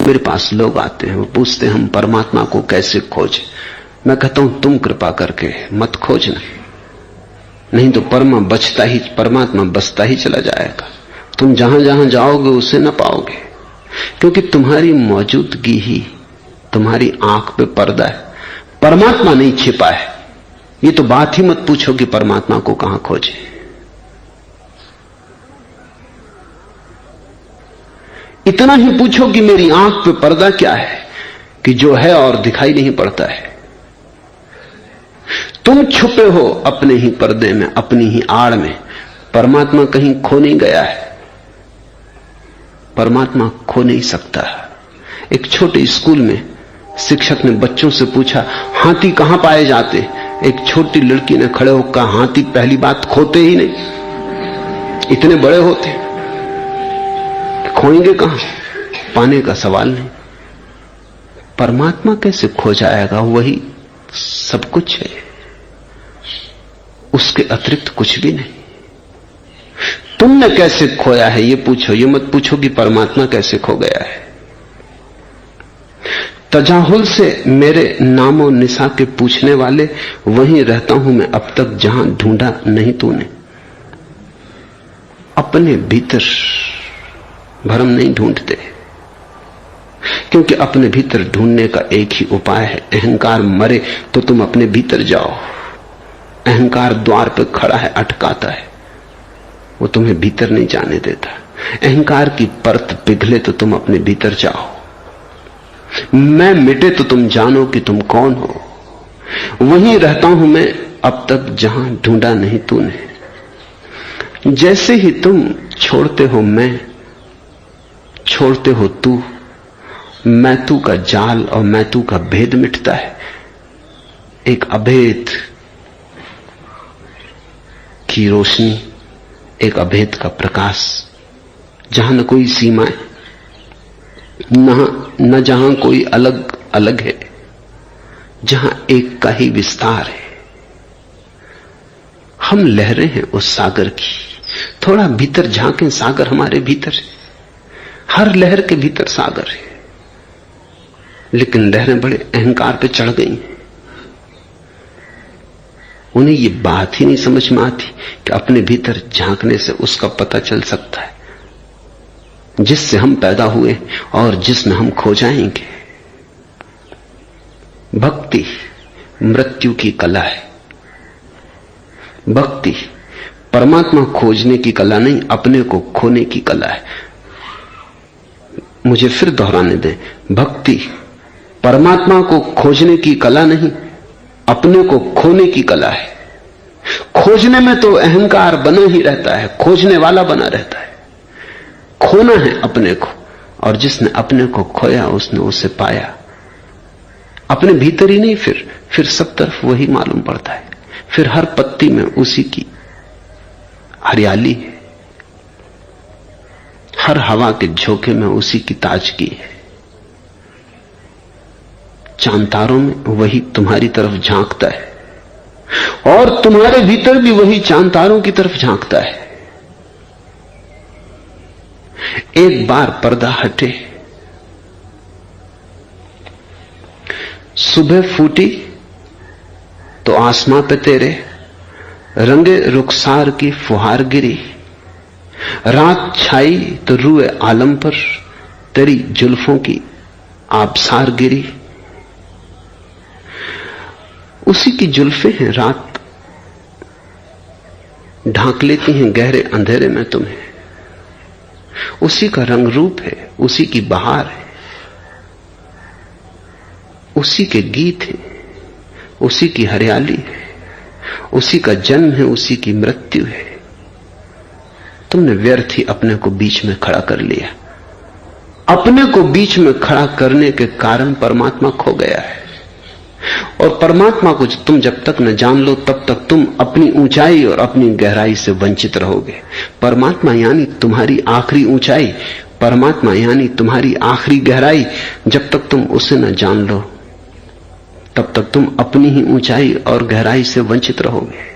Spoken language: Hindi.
मेरे पास लोग आते हैं, वो पूछते हैं हम परमात्मा को कैसे खोजें। मैं कहता हूं तुम कृपा करके मत खोजना, नहीं तो परमात्मा बचता ही चला जाएगा। तुम जहां जहां जाओगे उसे न पाओगे, क्योंकि तुम्हारी मौजूदगी ही तुम्हारी आंख पे पर्दा है, परमात्मा नहीं छिपा है। ये तो बात ही मत पूछो कि परमात्मा को कहां खोजें। इतना ही पूछो कि मेरी आंख पे पर्दा क्या है कि जो है और दिखाई नहीं पड़ता है। तुम छुपे हो अपने ही पर्दे में, अपनी ही आड़ में। परमात्मा कहीं खो नहीं गया है, परमात्मा खो नहीं सकता। एक छोटे स्कूल में शिक्षक ने बच्चों से पूछा, हाथी कहां पाए जाते? एक छोटी लड़की ने खड़े होकर कहा, हाथी पहली बात खोते ही नहीं, इतने बड़े होते, खोएंगे कहां? पाने का सवाल नहीं। परमात्मा कैसे खो जाएगा? वही सब कुछ है, उसके अतिरिक्त कुछ भी नहीं। तुमने कैसे खोया है ये पूछो, ये मत पूछो कि परमात्मा कैसे खो गया है। तजाहुल से मेरे नामो निशा के पूछने वाले, वहीं रहता हूं मैं अब तक जहां ढूंढा नहीं तूने। अपने भीतर भरम नहीं ढूंढते, क्योंकि अपने भीतर ढूंढने का एक ही उपाय है, अहंकार मरे तो तुम अपने भीतर जाओ। अहंकार द्वार पर खड़ा है, अटकाता है, वो तुम्हें भीतर नहीं जाने देता। अहंकार की परत पिघले तो तुम अपने भीतर जाओ। मैं मिटे तो तुम जानो कि तुम कौन हो। वहीं रहता हूं मैं अब तक जहां ढूंढा नहीं तूने। जैसे ही तुम छोड़ते हो मैं, छोड़ते हो तू, मैं तू का जाल और मैं तू का भेद मिटता है। एक अभेद की रोशनी, एक अभेद का प्रकाश, जहां न कोई सीमाएं, न जहां कोई अलग अलग है, जहां एक का ही विस्तार है। हम लहरें हैं उस सागर की। थोड़ा भीतर झांकें, सागर हमारे भीतर है, हर लहर के भीतर सागर है। लेकिन लहरें बड़े अहंकार पे चढ़ गई हैं। उन्हें ये बात ही नहीं समझ में आती कि अपने भीतर झांकने से उसका पता चल सकता है जिससे हम पैदा हुए और जिसमें हम खो जाएंगे। भक्ति मृत्यु की कला है। भक्ति परमात्मा खोजने की कला नहीं, अपने को खोने की कला है। मुझे फिर दोहराने दें, भक्ति परमात्मा को खोजने की कला नहीं, अपने को खोने की कला है। खोजने में तो अहंकार बना ही रहता है, खोजने वाला बना रहता है। खोना है अपने को, और जिसने अपने को खोया उसने उसे पाया। अपने भीतर ही नहीं, फिर सब तरफ वही मालूम पड़ता है। फिर हर पत्ती में उसी की हरियाली है, हर हवा के झोंके में उसी की ताजगी है। चांद तारों में वही तुम्हारी तरफ झांकता है, और तुम्हारे भीतर भी वही चांद तारों की तरफ झांकता है। एक बार पर्दा हटे, सुबह फूटी तो आसमां पे तेरे रंगे रुखसार की फुहार गिरी। रात छाई तो रूए आलम पर तेरी जुल्फों की आबसार गिरी। उसी की जुल्फें हैं, रात ढांक लेती हैं गहरे अंधेरे में तुम्हें। उसी का रंग रूप है, उसी की बहार है, उसी के गीत हैं, उसी की हरियाली है, उसी का जन्म है, उसी की मृत्यु है। तुमने व्यर्थ ही अपने को बीच में खड़ा कर लिया। अपने को बीच में खड़ा करने के कारण परमात्मा खो गया है। और परमात्मा को तुम जब तक न जान लो तब तक तुम अपनी ऊंचाई और अपनी गहराई से वंचित रहोगे। परमात्मा यानी तुम्हारी आखिरी ऊंचाई, परमात्मा यानी तुम्हारी आखिरी गहराई, जब तक तुम उसे न जान लो तब तक तुम अपनी ही ऊंचाई और गहराई से वंचित रहोगे।